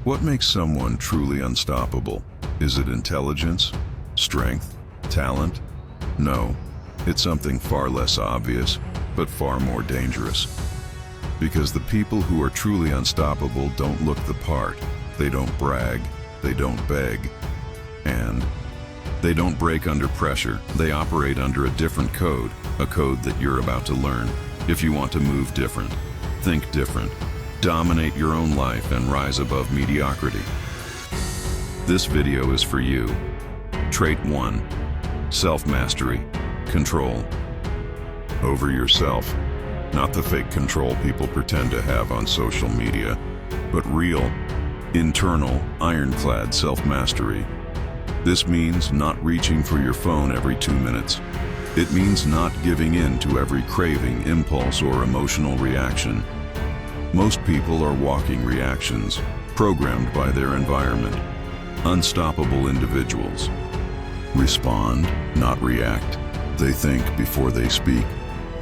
What makes someone truly unstoppable? Is it intelligence? Strength? Talent? No, it's something far less obvious, but far more dangerous. Because the people who are truly unstoppable don't look the part, they don't brag, they don't beg, and they don't break under pressure. They operate under a different code, a code that you're about to learn. If you want to move different, think different, dominate your own life, and rise above mediocrity, this video is for you. Trait 1. Self-mastery. Control. Over yourself. Not the fake control people pretend to have on social media, but real, internal, ironclad self-mastery. This means not reaching for your phone every 2 minutes. It means not giving in to every craving, impulse, or emotional reaction. Most people are walking reactions, programmed by their environment. Unstoppable individuals respond, not react. They think before they speak.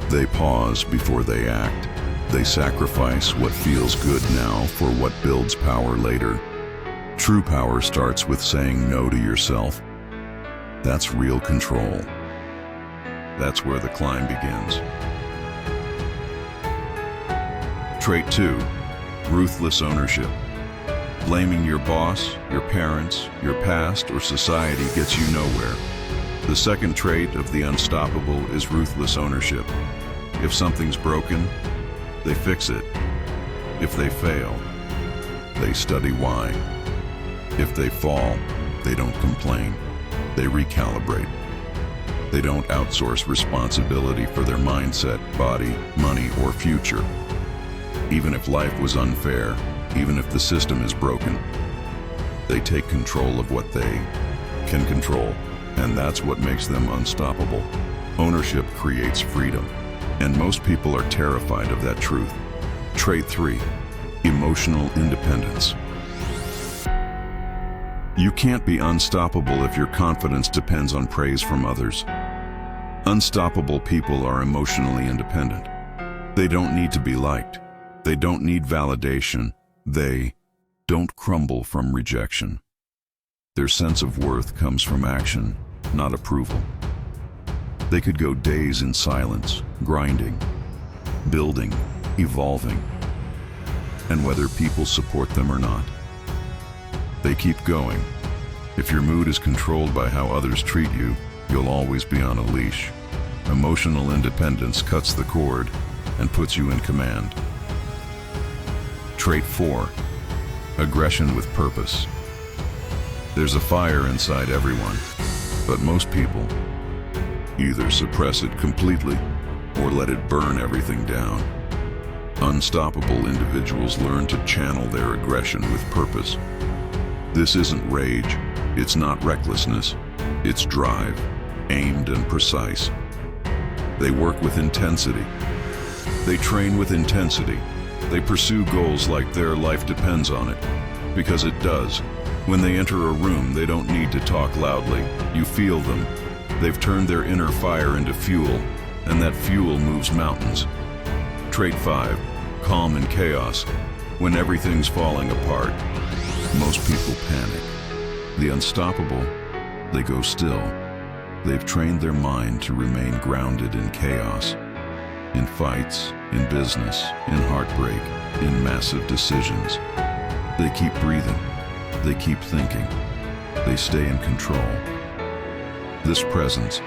They pause before they act. They sacrifice what feels good now for what builds power later. True power starts with saying no to yourself. That's real control. That's where the climb begins. Trait 2. Ruthless ownership. Blaming your boss, your parents, your past, or society gets you nowhere. The second trait of the unstoppable is ruthless ownership. If something's broken, they fix it. If they fail, they study why. If they fall, they don't complain. They recalibrate. They don't outsource responsibility for their mindset, body, money, or future. Even if life was unfair, even if the system is broken, they take control of what they can control, and that's what makes them unstoppable. Ownership creates freedom, and most people are terrified of that truth. Trait 3. Emotional independence. You can't be unstoppable if your confidence depends on praise from others. Unstoppable people are emotionally independent. They don't need to be liked. They don't need validation. They don't crumble from rejection. Their sense of worth comes from action, not approval. They could go days in silence, grinding, building, evolving, and whether people support them or not, they keep going. If your mood is controlled by how others treat you, you'll always be on a leash. Emotional independence cuts the cord and puts you in command. Trait 4. Aggression with purpose. There's a fire inside everyone, but most people either suppress it completely or let it burn everything down. Unstoppable individuals learn to channel their aggression with purpose. This isn't rage, it's not recklessness, it's drive, aimed and precise. They work with intensity. They train with intensity. They pursue goals like their life depends on it, because it does. When they enter a room, they don't need to talk loudly. You feel them. They've turned their inner fire into fuel, and that fuel moves mountains. Trait 5. Calm in chaos. When everything's falling apart, most people panic. The unstoppable, they go still. They've trained their mind to remain grounded in chaos. In fights, in business, in heartbreak, in massive decisions. They keep breathing. They keep thinking. They stay in control. This presence,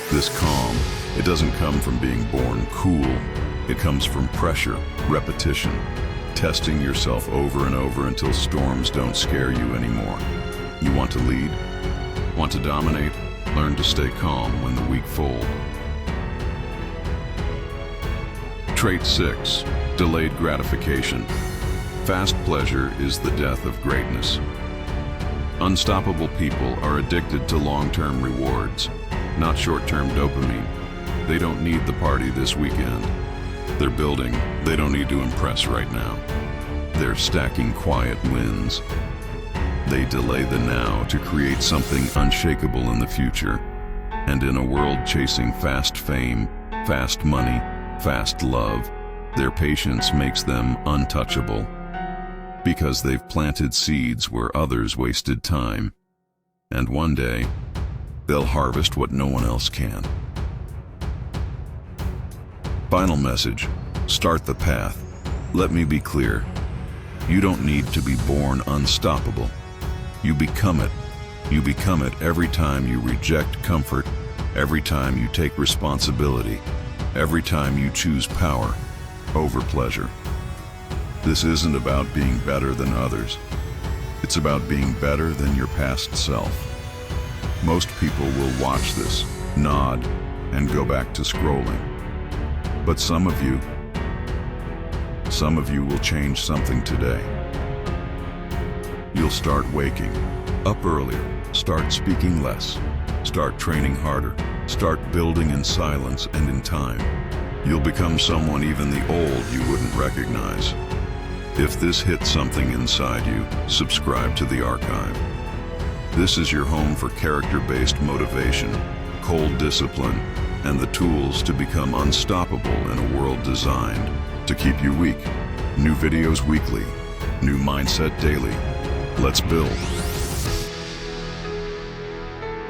this calm, it doesn't come from being born cool. It comes from pressure, repetition, testing yourself over and over until storms don't scare you anymore. You want to lead? Want to dominate? Learn to stay calm when the weak fold. Trait 6. Delayed gratification. Fast pleasure is the death of greatness. Unstoppable people are addicted to long-term rewards, not short-term dopamine. They don't need the party this weekend. They're building, they don't need to impress right now. They're stacking quiet wins. They delay the now to create something unshakable in the future. And in a world chasing fast fame, fast money, fast love, their patience makes them untouchable. because they've planted seeds where others wasted time. And one day, they'll harvest what no one else can. Final message: start the path. Let me be clear. You don't need to be born unstoppable. You become it. You become it every time you reject comfort, every time you take responsibility, every time you choose power over pleasure. This isn't about being better than others. It's about being better than your past self. Most people will watch this, nod, and go back to scrolling. But some of you will change something today. You'll start waking up earlier, start speaking less, start training harder, start building in silence and in time. You'll become someone even the old you wouldn't recognize. If this hit something inside you, subscribe to the archive. This is your home for character-based motivation, cold discipline, and the tools to become unstoppable in a world designed to keep you weak. New videos weekly, new mindset daily. Let's build.